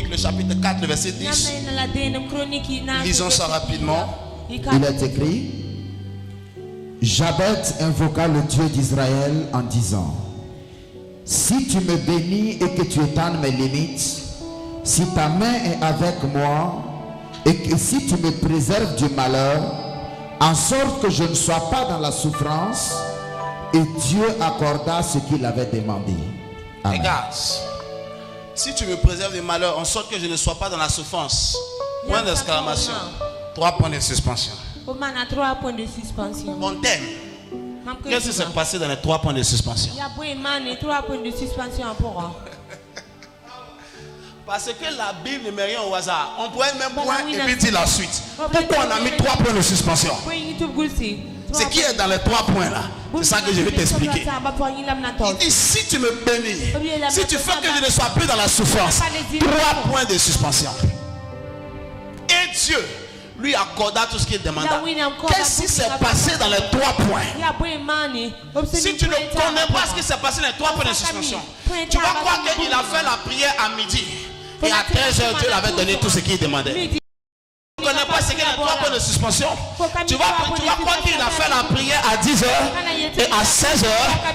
Chroniques, le chapitre 4, le verset 10. Lisons ça rapidement. Il est écrit: Jabez invoqua le Dieu d'Israël en disant: si tu me bénis et que tu étends mes limites, si ta main est avec moi et que si tu me préserves du malheur, en sorte que je ne sois pas dans la souffrance. Et Dieu accorda ce qu'il avait demandé. Amen. Regarde, si tu me préserves du malheur, en sorte que je ne sois pas dans la souffrance. Point d'exclamation. 3 points de suspension. Mon thème. Qu'est-ce qui s'est passé dans les 3 points de suspension? Parce que la Bible ne met rien au hasard. On pourrait même point et puis dire la suite. Pourquoi on a mis 3 points de suspension? Ce qui est dans les 3 points là, c'est ça que je vais t'expliquer. Il dit: si tu me bénis, si tu fais que je ne sois plus dans la souffrance, 3 points de suspension. Et Dieu lui accorda tout ce qu'il demanda. Qu'est-ce qui s'est passé dans les 3 points? Si tu ne connais pas ce qui s'est passé dans les 3 points de suspension, tu vas croire qu'il a fait la prière à midi et à 13h Dieu lui avait donné tout ce qu'il demandait. Tu ne connais pas ce qu'il y a 3 points de suspension. Tu vas croire qu'il a fait la prière à 10h et à 16h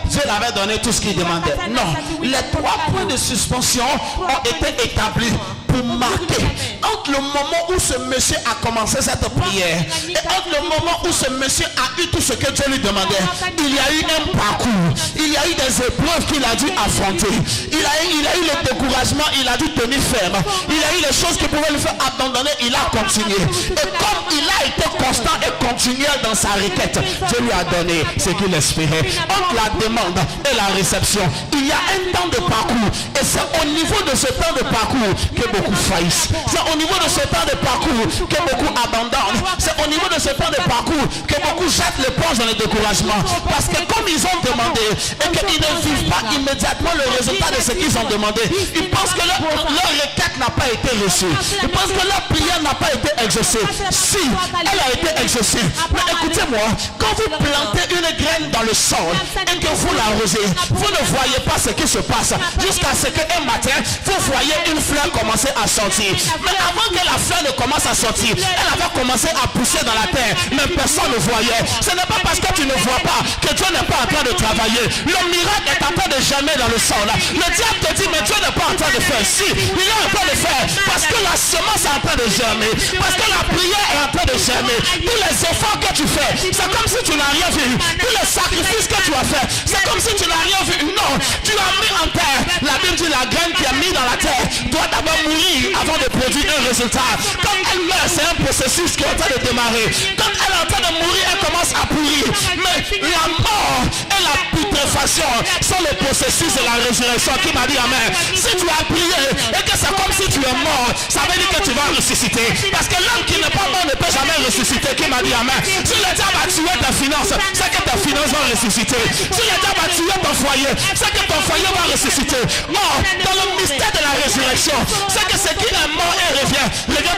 Dieu l'avait donné tout ce qu'il demandait. Non, les 3 points de suspension ont été établis pour marquer entre le moment où ce monsieur a commencé cette prière et entre le moment où ce monsieur a eu tout ce que Dieu lui demandait. Il y a eu un parcours, il y a eu des épreuves qu'il a dû affronter, il a eu le découragement, il a dû tenir ferme, il a eu les choses qui pouvaient lui faire abandonner, il a continué. Et comme il a été constant et continuel dans sa requête, Dieu lui a donné ce qu'il espérait. Entre la demande et la réception, il y a un temps de parcours. Et c'est au niveau de ce temps de parcours que beaucoup faillissent. C'est au niveau de ce temps de parcours que beaucoup abandonnent. C'est au niveau de ce temps de parcours que beaucoup jettent l'éponge dans le découragement. Parce que comme ils ont demandé et qu'ils ne vivent pas immédiatement le résultat de ce qu'ils ont demandé, ils pensent que leur requête n'a pas été reçue. Ils pensent que leur prière n'a pas été exaucée. Si, elle a été exaucée. Mais écoutez-moi, quand vous plantez une graine dans le sol et que vous l'arrosez, vous ne voyez pas ce qui se passe jusqu'à ce qu'un matin, vous voyez une fleur commencer à sortir. Mais avant que la fleur ne commence à sortir, elle avait commencé à pousser dans la terre, mais personne ne voyait. Ce n'est pas parce que tu ne vois pas que Dieu n'est pas en train de travailler. Le miracle est en train de germer dans le sol. Le diable te dit, mais Dieu n'est pas en train de faire. Si, il est en train de faire, parce que la semence est en train de germer, parce que la prière est en train de germer. Tous les efforts que tu fais, c'est comme si tu n'as rien vu. Tous les sacrifices que tu as fait, c'est comme si tu n'as rien vu. Non, tu as mis en terre. La Bible dit, la graine qui est mise dans la terre doit d'abord mourir avant de produire un résultat. Quand elle meurt, c'est un processus qui est en train de démarrer. Quand elle est en train de mourir, elle commence à pourrir. Mais la mort et la putréfaction sont le processus de la résurrection. Qui m'a dit amen? Si tu as prié et que c'est comme si tu es mort, ça veut dire que tu vas ressusciter. Parce que l'homme qui n'est pas mort ne peut jamais ressusciter. Qui m'a dit amen? Si le diable a tué tes finances, c'est que tes finances vont ressusciter. Si le diable a tué ton foyer, c'est que ton foyer va ressusciter. Non, dans le mystère de la résurrection, c'est que ce qui est mort et revient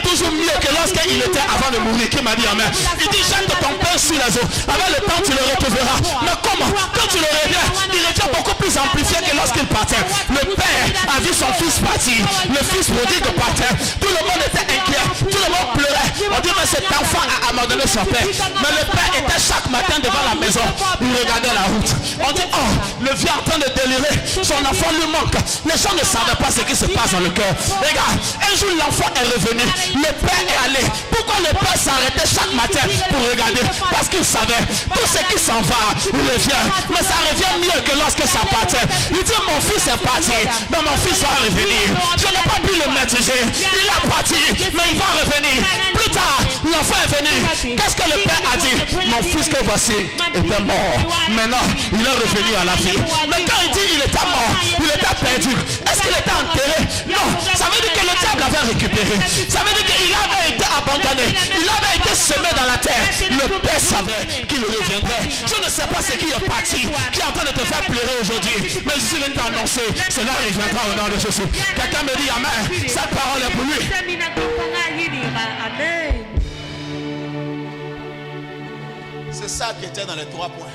toujours mieux que lorsqu'il était avant de mourir. Qui m'a dit amen? Il dit, jette ton pain sur les eaux. Avec le temps, tu le retrouveras. Mais comment? Quand tu le reviens, il était beaucoup plus amplifié que lorsqu'il partait. Le père a vu son fils partir. Le fils prodigue partait. Tout le monde était inquiet. Tout le monde pleurait. On dit, mais cet enfant a abandonné son père. Mais le père était chaque matin devant la maison. Il regardait la route. On dit, oh, le vieux est en train de délirer. Son enfant lui manque. Les gens ne savaient pas ce qui se passe dans le cœur. Regarde, un jour l'enfant est revenu. Le père est allé. Pourquoi le père s'arrêtait chaque matin pour regarder? Parce qu'il savait, tout ce qui s'en va revient. Mais ça revient mieux que lorsque ça partait. Il dit, mon fils est parti, mais mon fils va revenir. Je n'ai pas pu le maîtriser. Il est parti, mais il va revenir. Plus tard, l'enfant est venu. Qu'est-ce que le père a dit? Mon fils que voici était mort. Maintenant, il est revenu à la vie. Mais quand il dit il était mort, il était perdu. Est-ce qu'il était enterré? Non. Ça veut dire que le diable l'avait récupéré. Ça veut dire qu'il avait été abandonné. Il avait été semé dans la terre. Le père savait qu'il reviendrait. Je ne sais pas ce qui est parti, qui est en train de te faire pleurer aujourd'hui. Mais je suis venu t'annoncer, cela reviendra au nom de Jésus. Quelqu'un me dit amen. Cette parole est pour lui. C'est ça qui était dans les 3 points.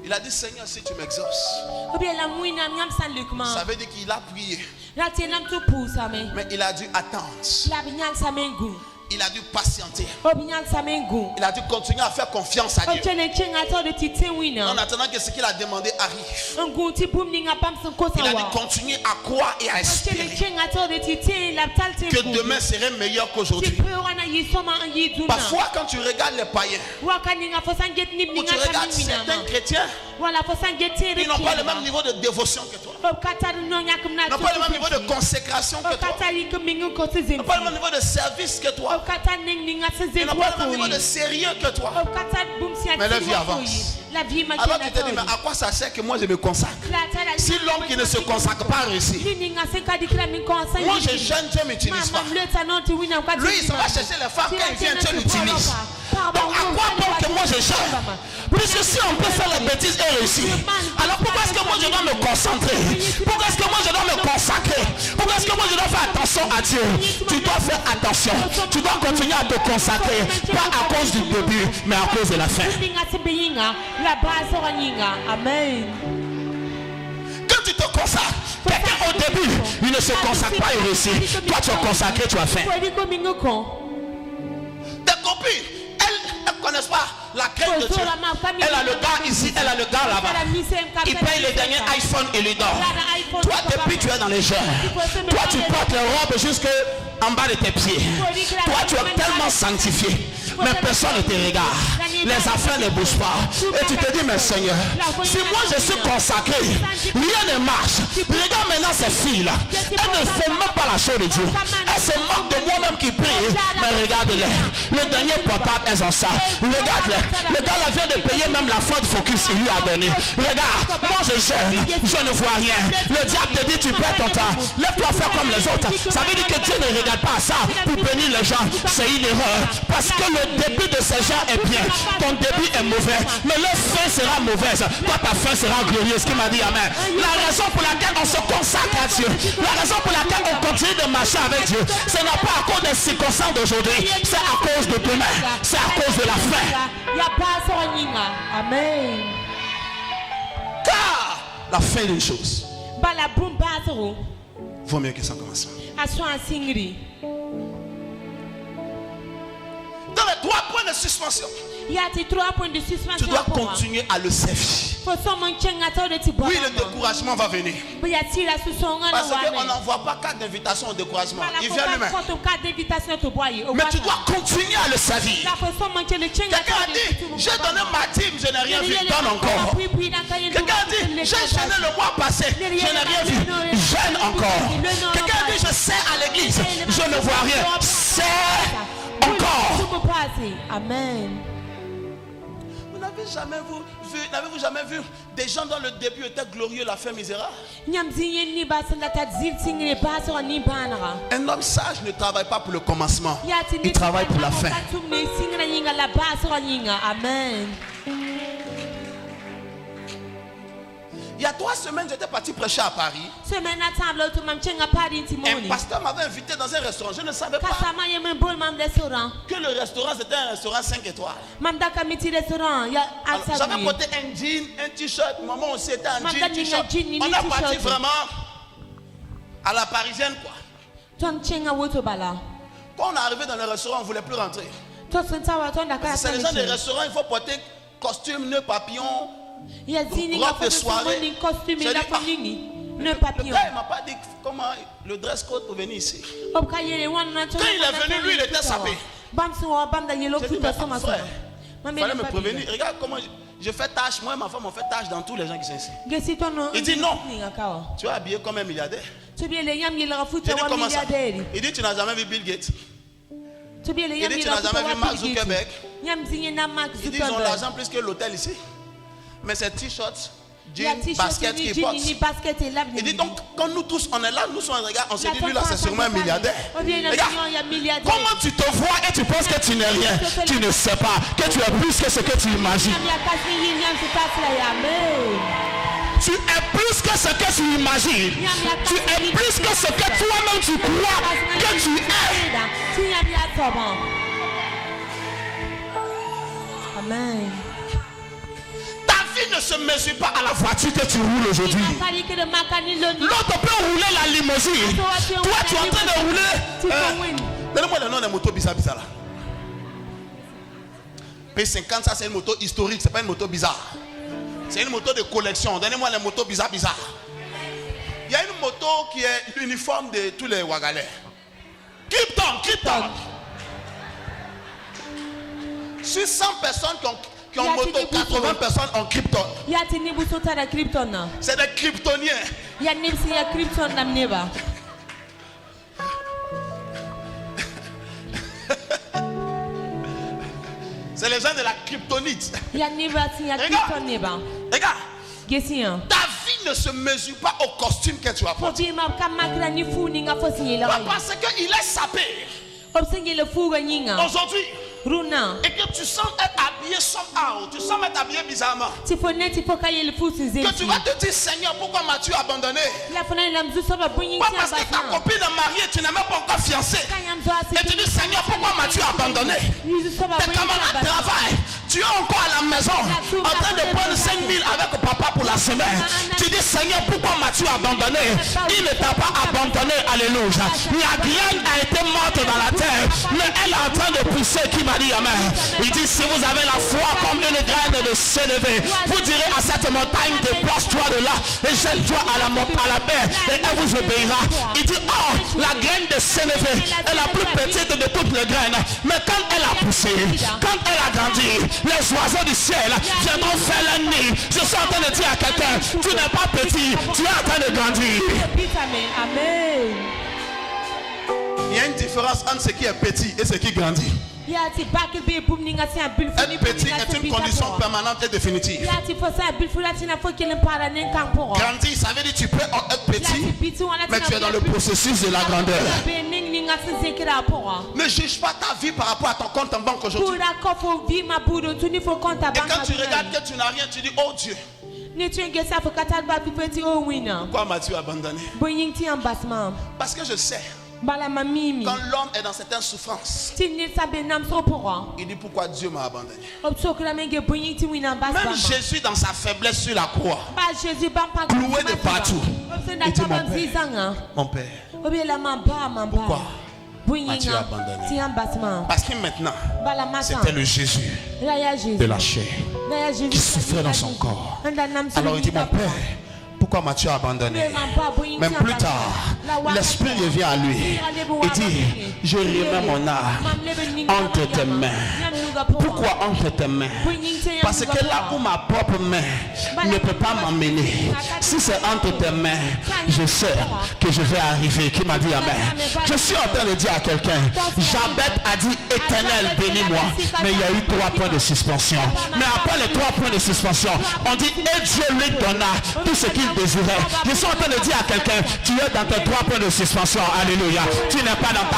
Il a dit Seigneur, si tu m'exauces. Ça veut dire qu'il a prié. Mais il a dû attendre. Il a dû patienter. Il a dû continuer à faire confiance à Dieu. En attendant que ce qu'il a demandé arrive. Il a dû continuer à croire et à espérer que demain serait meilleur qu'aujourd'hui. Parfois quand tu regardes les païens, ou tu regardes certains chrétiens, ils n'ont pas le même niveau de dévotion que toi. Ils n'ont pas le même niveau de consécration que toi. Ils n'ont pas le même niveau de service que toi. Ils n'ont pas le même niveau de sérieux que toi. Mais leur vie avance. Alors tu te dis, mais à quoi ça sert que moi je me consacre? Si l'homme qui ne se consacre pas réussit, moi je jeûne, Dieu ne m'utilise pas. Lui il va chercher les femmes, quand il vient, Dieu l'utilise. Donc à quoi bon que moi je jeûne? Puisque si on peut faire les bêtises et réussir, alors pourquoi est-ce que moi je dois me concentrer? Pourquoi est-ce que moi je dois me consacrer? Pourquoi est-ce que moi je dois faire attention à Dieu? Tu dois faire attention. Tu dois continuer à te consacrer, pas à cause du début, mais à cause de la fin. Amen. Quand tu te consacres, quelqu'un au début, il ne se consacre pas et réussit. Toi tu es consacré, tu as faim. Tes copines, elles ne connaissent pas la crainte de Dieu. Elle a le gars ici, elle a le gars là-bas. Il paye les derniers iPhone et lui donne. Toi depuis tu es dans les jeunes. Toi tu portes les robes jusqu'en bas de tes pieds. Toi tu es tellement sanctifié. Mais personne ne te regarde. Les affaires ne bougent pas. Et tu te dis, mais Seigneur, si moi je suis consacré, rien ne marche. Regarde maintenant ces filles-là. Elles ne font même pas la chose de Dieu. Elles se moquent de moi-même qui prie. Mais regarde-les. Le dernier portable, elles ont ça. Regarde-les. Le gars là vient de payer même la Ford Focus qu'il lui a donné. Regarde, moi je jeûne. Je ne vois rien. Le diable te dit, tu perds ton temps. Lève-toi faire comme les autres. Ça veut dire que Dieu ne regarde pas ça pour bénir les gens. C'est une erreur. Parce que le début de ces gens est bien. Ton début est mauvais. Mais leur fin sera mauvaise. Toi, ta fin sera glorieuse. Qui m'a dit Amen. La raison pour laquelle on se consacre à Dieu, la raison pour laquelle on continue de marcher avec Dieu, ce n'est pas à cause des circonstances d'aujourd'hui. C'est à cause de demain. C'est à cause de la fin. Amen. Car la fin d'une chose vaut mieux que son commencement. Dans les 3 points de suspension, tu dois continuer à le servir. Oui, le découragement va venir. Parce qu'on n'envoie pas 4 invitations au découragement. Il vient lui-même. Mais tu dois continuer à le servir. Quelqu'un a dit, j'ai donné ma dîme, je n'ai rien vu. Donne encore. Quelqu'un a dit, j'ai jeûné le mois passé, je n'ai rien vu. Jeûne encore. Quelqu'un a dit, je sers à l'église, je ne vois rien. Sers encore. Amen. N'avez-vous jamais vu des gens dont le début était glorieux, la fin misérable? Un homme sage ne travaille pas pour le commencement, il travaille pour la fin. Amen. Il y a 3 semaines, j'étais parti prêcher à Paris. Un pasteur m'avait invité dans un restaurant. Je ne savais pas que le restaurant c'était un restaurant 5 étoiles. J'avais porté un jean, un t-shirt. Maman aussi était un jean, t-shirt. On a parti vraiment à la parisienne quoi. Quand on est arrivé dans le restaurant, on ne voulait plus rentrer. C'est les gens des restaurants, il faut porter costume, nœud papillon. Robe de soirée. Le gars il m'a pas dit comment le dress code pour venir ici. Quand il est venu, lui il était sapé. J'ai dit, mais frère, il fallait me prévenir. Regarde comment je fais tâche. Moi et ma femme on fait tâche dans tous les gens qui sont ici. Il dit non. Tu es habillé comme un milliardaire. J'ai dit comment ça? Il dit tu n'as jamais vu Bill Gates. Il dit tu n'as jamais vu Mark Zuckerberg. Il dit ils ont l'argent plus que l'hôtel ici. Mais c'est t-shirt, jean, basket qui porte. Il dit donc quand nous tous on est là, nous sommes regarde, on se dit lui là c'est sûrement un milliardaire. Regarde, comment tu te vois et tu penses que tu n'es rien, tu ne sais pas que tu es plus que ce que tu imagines. Tu es plus que ce que tu imagines. Tu es plus que ce que toi-même tu crois que tu es. Amen. Ta vie ne se mesure pas à la voiture que tu roules aujourd'hui. L'autre peut rouler la limousine. Toi, tu es en train de rouler. Donnez-moi le nom des motos bizarres là. P50, ça c'est une moto historique, c'est pas une moto bizarre. C'est une moto de collection. Donnez-moi les motos bizarres. Il y a une moto qui est l'uniforme de tous les Wagalais. Krypton. Sur 100 personnes qui ont moto, 80 personnes ont Krypton. C'est des kryptoniens. C'est les gens de la kryptonite. Regarde. Ta vie ne se mesure pas au costume que tu as porté. Parce qu'il est sapé. Aujourd'hui. Et que tu sens être habillé somehow, tu sens être habillé bizarrement. Que tu vas te dire, Seigneur, pourquoi m'as-tu abandonné? Pas parce que ta copine est mariée, tu n'es même pas encore fiancé. Et tu dis, Seigneur, pourquoi m'as-tu abandonné? Tes camarades travaillent, tu es encore à la maison en train de prendre 5 000 avec papa pour la semaine. Tu dis, Seigneur, pourquoi m'as-tu abandonné? Il ne t'a pas abandonné, alléluia. La graine a été morte dans la terre, mais elle est en train de pousser. Qui m'a dit amen? Il dit, si vous avez la foi comme une graine de s'élever, vous direz à cette montagne, déplace-toi de là et jette-toi à la mer et elle vous obéira. Il dit, oh, la graine de s'élever est la plus petite de toutes les graines, mais quand elle a poussé, quand elle a grandi, les oiseaux du ciel viendront faire la nuit. Je suis en train de dire à quelqu'un, tu n'es pas petit, tu es en train de grandir. Amen. Il y a une différence entre ce qui est petit et ce qui grandit. Être petit est une condition permanente et définitive. Grandir, ça veut dire que tu peux être petit, mais tu es dans le processus de la grandeur. Ne juge pas ta vie par rapport à ton compte en banque aujourd'hui. Et quand tu regardes que tu n'as rien, tu dis, oh Dieu, pourquoi m'as-tu abandonné? Parce que je sais. Quand l'homme est dans certaines souffrances, il dit pourquoi Dieu m'a abandonné. Même Jésus dans sa faiblesse sur la croix, cloué de partout, il dit mon père, pourquoi m'as-tu abandonné? Parce que maintenant, c'était le Jésus de la chair qui souffrait dans son corps. Alors il dit mon père, pourquoi m'as-tu abandonné? Même plus tard, l'esprit revient à lui. Il dit, je remets mon âme entre tes mains. Pourquoi entre tes mains? Parce que là où ma propre main ne peut pas m'emmener, si c'est entre tes mains, je sais que je vais arriver. Qui m'a dit amen? Je suis en train de dire à quelqu'un, Jabez a dit, Éternel, bénis-moi. Mais il y a eu 3 points de suspension. Mais après les 3 points de suspension, on dit, et Dieu lui donna tout ce qu'il désirait. Je suis en train de dire à quelqu'un, tu es dans tes 3 points de suspension. Alléluia. Tu n'es pas dans ta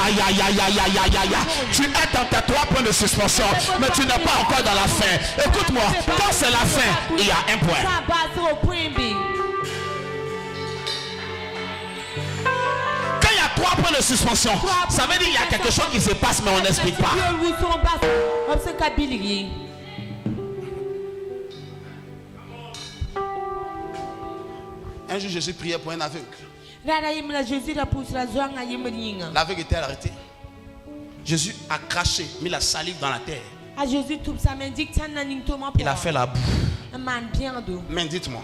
tu es dans tes 3 points de suspension, mais tu n'es pas encore dans la fin. Écoute-moi, quand c'est la fin, il y a un point. Quand il y a 3 points de suspension, ça veut dire qu'il y a quelque chose qui se passe, mais on n'explique pas. Un jour, Jésus priait pour un aveugle. L'aveugle était arrêté. Jésus a craché, mis la salive dans la terre. Il a fait la boue. Mais dites-moi,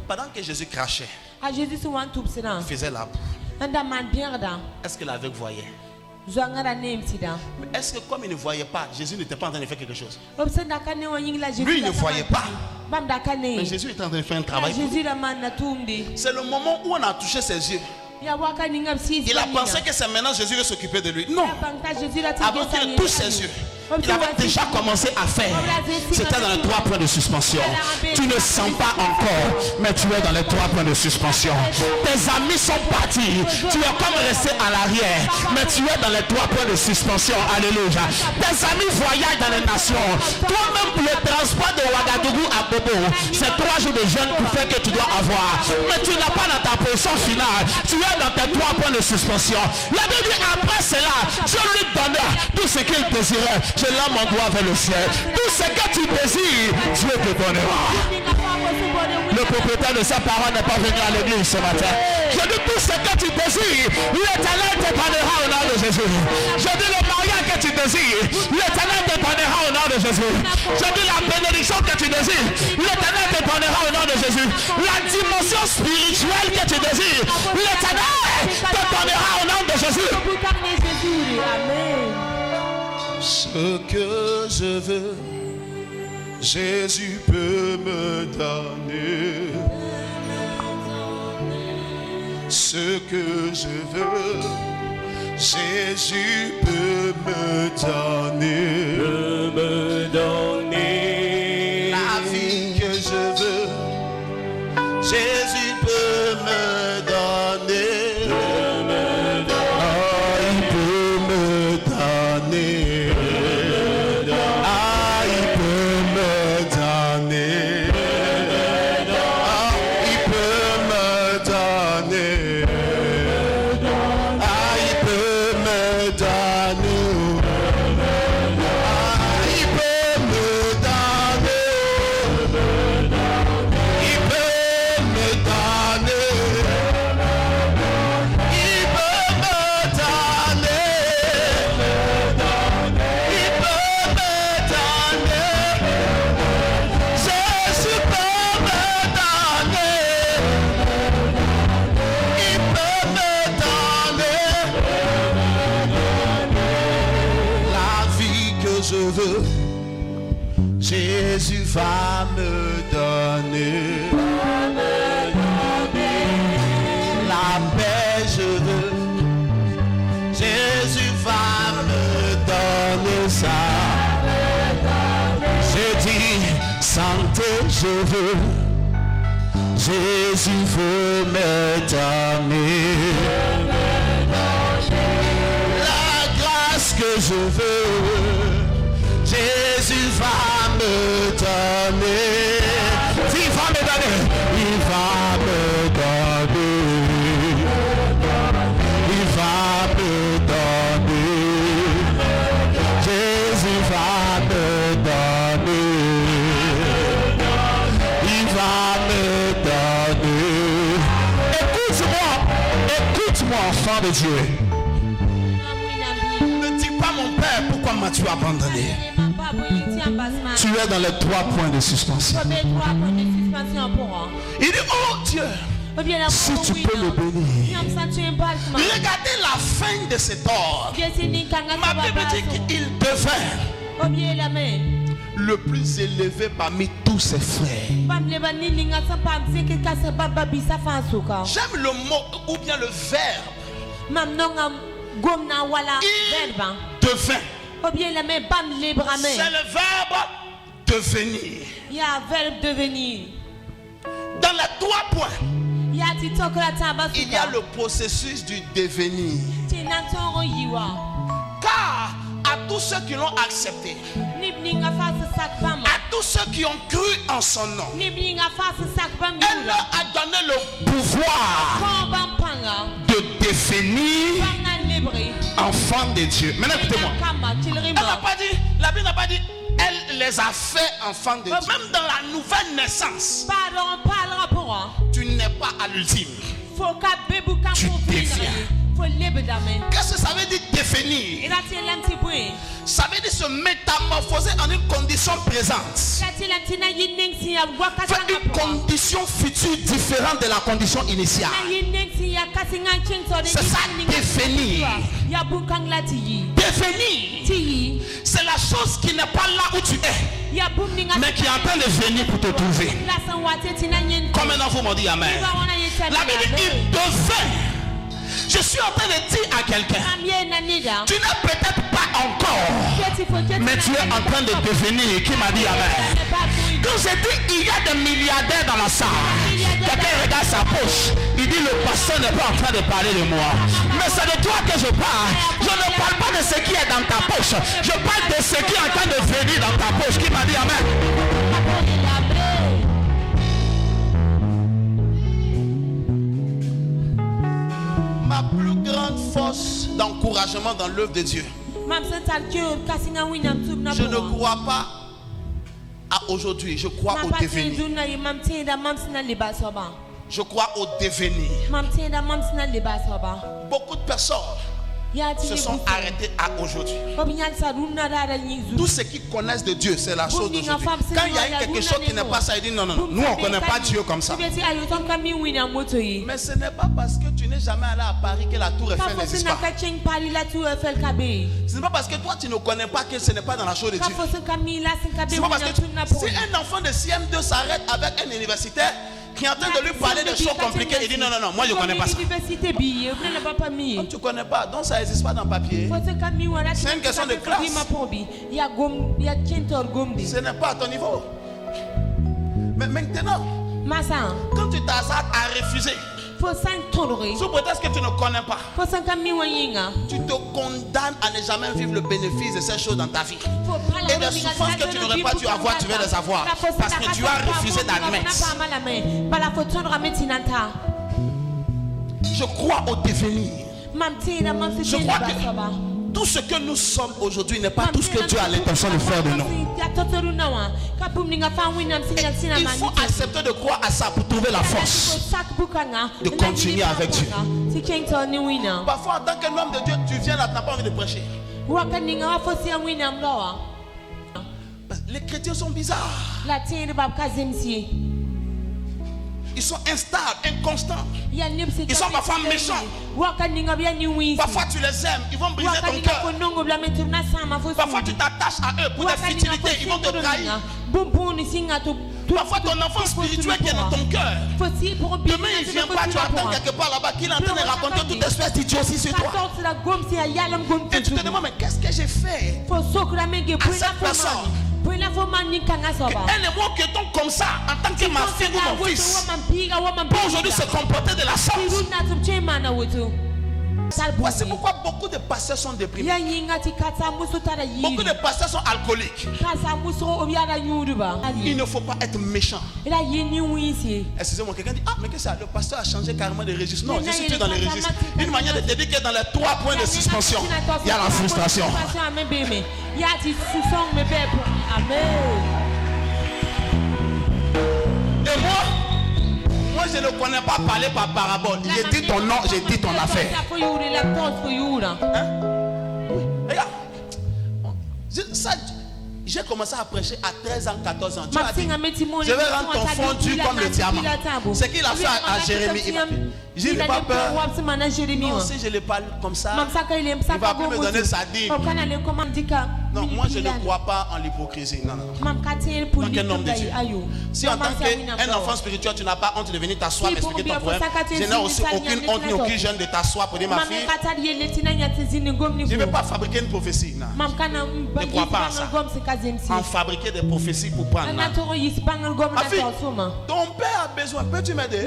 pendant que Jésus crachait, il faisait la boue. Est-ce que l'aveugle voyait? Mais est-ce que comme il ne voyait pas, Jésus n'était pas en train de faire quelque chose? Lui, il ne voyait pas. Mais Jésus était en train de faire un travail. C'est le moment où on a touché ses yeux. Il a pensé que c'est maintenant Jésus va s'occuper de lui. Non. Avant qu'il touche ses yeux, il avait déjà commencé à faire. C'était dans les 3 points de suspension. Tu ne sens pas encore, mais tu es dans les 3 points de suspension. Tes amis sont partis. Tu es comme resté à l'arrière, mais tu es dans les 3 points de suspension. Alléluia. Tes amis voyagent dans les nations. Toi-même, le transport de Ouagadougou à Bobo, c'est 3 jours de jeûne pour faire que tu dois avoir. Mais tu n'as pas dans ta position finale. Tu es dans tes 3 points de suspension. La Bible dit après cela, Dieu lui donna tout ce qu'il désirait. je lève mon doigt vers le ciel. Tout ce que tu désires, Dieu te donnera. Le propriétaire de sa parole n'est pas venu à l'église ce matin. Je dis tout ce que tu désires, l'Éternel te donnera au nom de Jésus. Je dis le mariage que tu désires, l'Éternel te donnera au nom de Jésus. Je dis la bénédiction que tu désires, l'Éternel te donnera au nom de Jésus. La dimension spirituelle que tu désires, l'Éternel te donnera au nom de Jésus. Ce que je veux, Jésus peut me donner. Ce que je veux, Jésus peut me donner. La vie que je veux, Jésus peut me donner. Jésus va me donner la paix, je veux. Jésus va me donner ça. J'ai dit santé, je veux. Jésus veut me donner la grâce que je veux. Jésus va me donner. Il va me donner. Il va me donner. Il va me donner. Jésus va me donner. Il va me donner. Écoute-moi, enfant de Dieu. Ne dis pas mon père, pourquoi m'as-tu abandonné? Tu es dans les 3 points de suspension. Il dit, oh Dieu, si tu peux me bénir. Regardez la fin de cet ordre. Ma Bible dit qu'il devint le plus élevé parmi tous ses frères. J'aime le mot ou bien le verbe. Il devint. C'est le verbe devenir. Dans les 3 points, il y a le processus du devenir. Car à tous ceux qui l'ont accepté, à tous ceux qui ont cru en son nom, elle leur a donné le pouvoir de devenir enfants de Dieu. Maintenant écoutez-moi. Elle n'a pas dit, la Bible n'a pas dit elle les a fait enfants de Dieu. Même dans la nouvelle naissance, tu n'es pas à l'ultime. Tu deviens. Qu'est-ce que ça veut dire définir? Ça veut dire se métamorphoser en une condition présente. Faire une condition future différente de la condition initiale. C'est ça, définir. Définir, c'est la chose qui n'est pas là où tu es, mais qui est en train de venir pour te trouver. Combien d'entre vous m'ont dit amen? La Bible dit il devait. Je suis en train de dire à quelqu'un, tu n'es peut-être pas encore, mais tu es en train de devenir. Qui m'a dit amen? Quand j'ai dit il y a des milliardaires dans la salle, quelqu'un regarde sa poche, il dit le pasteur n'est pas en train de parler de moi, mais c'est de toi que je parle. Je ne parle pas de ce qui est dans ta poche, je parle de ce qui est en train de venir dans ta poche. Qui m'a dit amen? Ma plus grande force d'encouragement dans l'œuvre de Dieu, Je ne crois pas à aujourd'hui, je crois au devenir. Je crois au devenir. Beaucoup de personnes se sont arrêtés à aujourd'hui. Tous ceux qui connaissent de Dieu, c'est la chose d'aujourd'hui. Quand il y a quelque chose qui n'est pas ça, ils disent non, nous on ne connaît pas Dieu comme ça. Mais ce n'est pas parce que tu n'es jamais allé à Paris que la tour Eiffel n'existe pas. Ce n'est pas parce que toi tu ne connais pas que ce n'est pas dans la chose de Dieu. C'est pas parce que si un enfant de CM2 s'arrête avec un universitaire qui est en train de lui parler de choses compliquées, il dit non, moi je ne connais pas ça. Comme tu ne connais pas, donc ça n'existe pas dans le papier. C'est une question de classe. Ce n'est pas à ton niveau. Mais maintenant, quand tu t'assailles à refuser, sous prétexte que tu ne connais pas, tu te condamnes à ne jamais vivre le bénéfice de ces choses dans ta vie. Et les souffrances que tu n'aurais pas dû avoir, tu vas les avoir. Parce que tu as refusé d'admettre. Je crois au devenir. Je crois que tout ce que nous sommes aujourd'hui n'est pas tout ce que Dieu a l'intention de faire de nous. Et il faut accepter de croire à ça pour trouver la force de continuer avec Dieu. Parfois, en tant qu'un homme de Dieu, tu viens là, tu n'as pas envie de prêcher. Les chrétiens sont bizarres. Ils sont instables, inconstants. Ils sont parfois méchants. Parfois tu les aimes, ils vont briser ton cœur. Parfois tu t'attaches à eux pour des futilités, ils vont te trahir. Parfois ton enfant spirituel qui est dans ton cœur, demain il ne vient pas, tu attends quelque part là-bas qu'il est en train de raconter toute espèce d'idiotie sur toi. Et tu te demandes, mais qu'est-ce que j'ai fait à cette personne? Elle est moins que ton comme ça en tant que ma fille ou mon fils. Pour aujourd'hui se comporter de la sorte. Voici pourquoi beaucoup de pasteurs sont déprimés. Beaucoup de pasteurs sont alcooliques. Il ne faut pas être méchant. Excusez-moi, quelqu'un dit ah mais qu'est-ce que ça? Le pasteur a changé carrément de registre. Non, je suis plus dans les registres. Une manière de te dire que dans les 3 points de suspension, il y a la frustration. Et moi je ne connais pas parler par parabole. J'ai dit ton nom, j'ai dit ton affaire. Hein? Oui. Regarde. J'ai commencé à prêcher à 13 ans, 14 ans. Dieu a dit, je vais rendre ton fondu comme le diamant. Ce qu'il a fait à Jérémie. Je n'ai pas peur. Non, si je le parle comme ça, il ne va plus me donner sa dîme. Non, moi je ne crois pas en l'hypocrisie. Non. En tant qu'un homme de Dieu. Si en tant qu'un enfant spirituel, tu n'as pas honte de venir t'asseoir et expliquer ton problème, je n'ai aussi aucune honte ni aucune gêne de t'asseoir pour dire ma fille, je ne vais pas fabriquer une prophétie. Non. Ne crois pas à ça. En fabriquer des prophéties pour prendre. Ma fille, ton père a besoin. Peux-tu m'aider?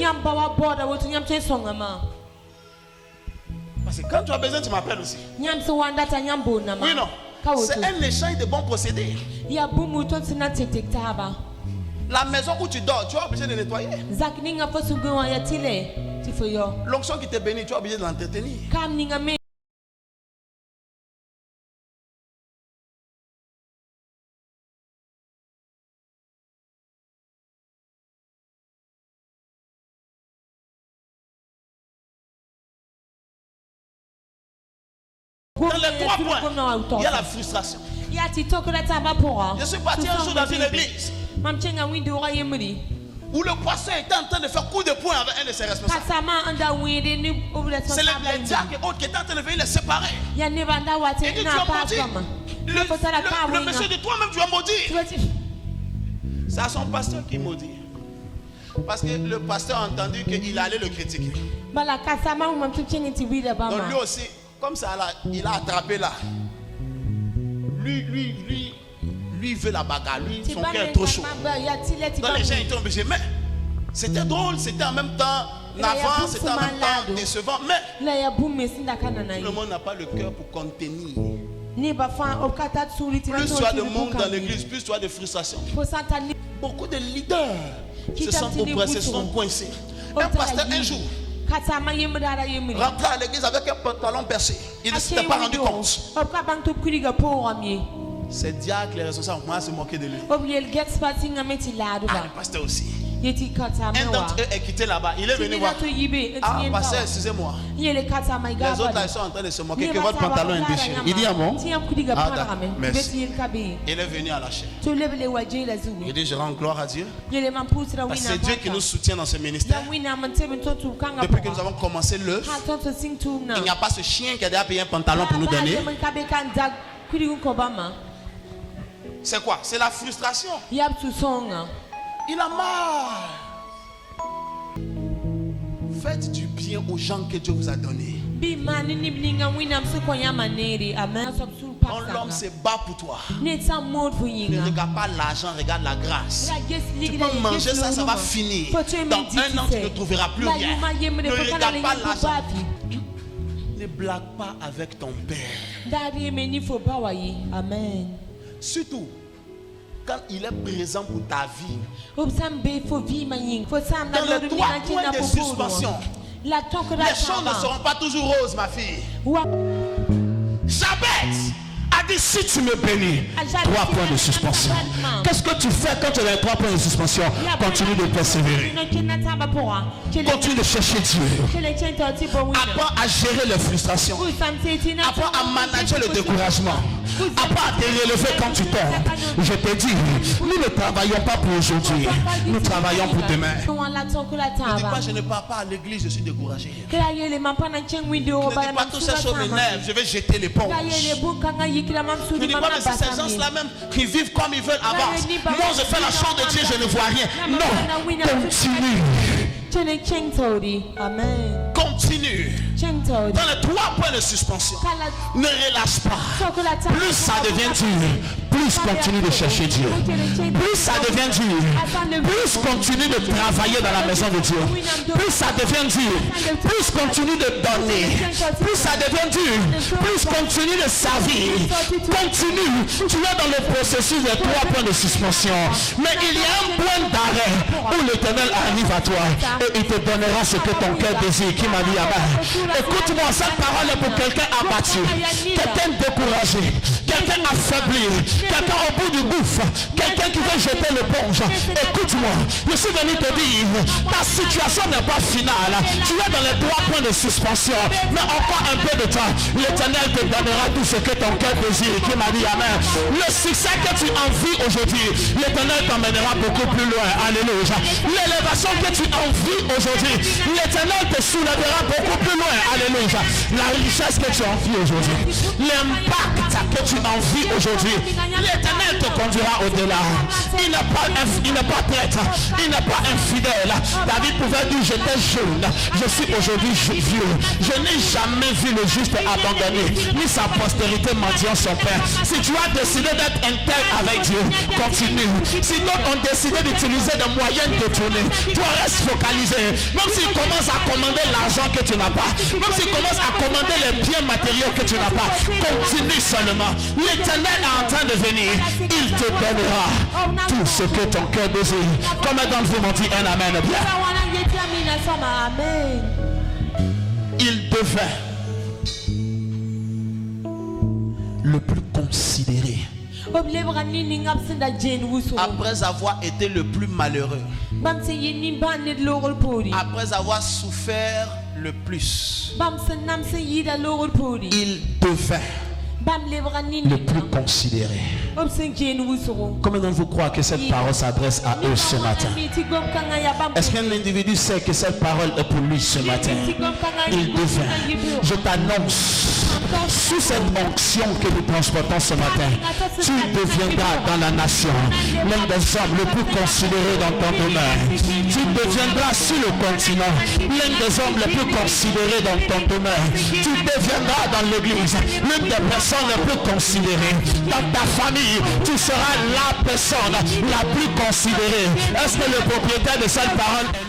Parce que quand tu as besoin, tu m'appelles aussi. Oui, non. C'est un échange de bons procédés. La maison où tu dors, tu es obligé de nettoyer. L'onction qui te bénit, tu es obligé de l'entretenir. Dans les 3 points, il y a la frustration. Je suis parti un jour dans une église où le pasteur était en train de faire coup de poing avec un de ses responsables. C'est le diacre et autres qui étaient en train de venir les séparer. Et dit, tu vas maudire. Le monsieur dit, toi-même tu vas maudire. C'est à son pasteur qui maudit. Parce que le pasteur a entendu qu'il allait le critiquer. Donc lui aussi, comme ça là, il a attrapé là. Lui veut la bagarre, lui son cœur est trop chaud. Donc les gens étaient obligés. Mais c'était drôle, c'était en même temps navrant, c'était en même temps décevant. Mais tout le monde n'a pas le cœur pour contenir. Plus tu as de monde dans l'église, plus tu as de frustration. Beaucoup de leaders se sont oppressés, se sont coincés. Un pasteur un jour Rentrer à l'église avec un pantalon percé. Il ne s'était pas rendu compte. C'est diacre, les responsables, moi, se moquer de lui. Ah, le pasteur aussi. Un d'entre eux est quitté là-bas. Il est venu voir. Ah, pasteur, excusez-moi. Les autres là, ils sont en train de se moquer que votre pantalon est déchiré. Il dit, ah bon? Ah, merci. Il est venu à la chair. Il dit, je rends gloire à Dieu. Parce que c'est Dieu qui nous soutient dans ce ministère. Depuis que nous avons commencé l'œuvre, il n'y a pas ce chien qui a déjà payé un pantalon pour nous donner. C'est quoi? C'est la frustration. Il a marre. Faites du bien aux gens que Dieu vous a donnés. Quand l'homme se bat pour toi, ne regarde pas l'argent, regarde la grâce. Tu peux manger ça, ça va finir. Dans un an, tu ne trouveras plus rien. Ne regarde pas l'argent. Ne blague pas avec ton père. Surtout quand il est présent pour ta vie. Dans les 3 points de suspension, les choses ne seront pas toujours roses, ma fille. Jabez a dit, si tu me bénis, 3 points de suspension. Qu'est-ce que tu fais quand tu as 3 points de suspension? Continue de persévérer. Continue de chercher Dieu. Apprends à gérer les frustrations. Apprends à manager le découragement. Apprends à te relever quand tu tombes. Je te dis, nous ne travaillons pas pour aujourd'hui. Nous travaillons pour demain. Ne dis pas, je ne pars pas à l'église, je suis découragé. Ne dis pas, tout ça sur mes nerfs, je vais jeter l'éponge. Ne dis pas, mais c'est ces gens-là même qui vivent comme ils veulent avant. Moi, je fais la chose de Dieu, je ne vois rien. Non, continue. Amen. Continue. Dans les 3 points de suspension, ne relâche pas. Plus ça devient dur, plus continue de chercher Dieu. Plus ça devient dur, plus continue de travailler dans la maison de Dieu. Plus ça devient dur, plus continue de donner. Plus ça devient dur, plus continue de servir. Continue. Tu es dans le processus des 3 points de suspension. Mais il y a un point d'arrêt où l'Éternel arrive à toi et il te donnera ce que ton cœur désire. Qui m'a dit amen. Écoute-moi, cette parole est pour quelqu'un abattu, quelqu'un découragé, quelqu'un affaibli, quelqu'un au bout du gouffre, quelqu'un qui veut jeter l'éponge. Écoute-moi, je suis venu te dire, ta situation n'est pas finale. Tu es dans les 3 points de suspension, mais encore un peu de temps, l'Éternel te donnera tout ce que ton cœur désire. Qui m'a dit amen. Le succès que tu envies aujourd'hui, l'Éternel t'emmènera beaucoup plus loin. Alléluia. L'élévation que tu envies aujourd'hui, l'Éternel te soulèvera beaucoup plus loin. Alléluia. La richesse que tu envies aujourd'hui, l'impact que tu envies aujourd'hui, l'Éternel te conduira au-delà. Il n'est pas traître, il n'est pas infidèle. David pouvait dire, j'étais jeune, je suis aujourd'hui vieux. Je n'ai jamais vu le juste abandonné, ni sa postérité mendiant son père. Si tu as décidé d'être intègre avec Dieu, continue. Si d'autres ont décidé d'utiliser des moyens détournés, toi reste focalisé. Même s'ils commencent à commander l'argent que tu n'as pas, même s'ils commencent à commander les biens matériaux que tu n'as pas, continue seulement. L'Éternel est en train de venir. Il te donnera tout ce que ton cœur désire. Comme d'entre vous m'ont dit un amen bien. Il devait le plus considéré après avoir été le plus malheureux, après avoir souffert le plus, il devait le plus considéré. Combien d'entre vous croient que cette parole s'adresse à eux ce matin? Est-ce qu'un individu sait que cette parole est pour lui ce matin? Il devait. Je t'annonce, sous cette onction que nous transportons ce matin, tu deviendras dans la nation l'un des hommes le plus considéré dans ton domaine. Tu deviendras sur le continent l'un des hommes les plus considérés dans ton domaine. Tu deviendras dans l'église l'une des personnes les plus considérées. Dans ta famille, tu seras la personne la plus considérée. Est-ce que le propriétaire de cette parole est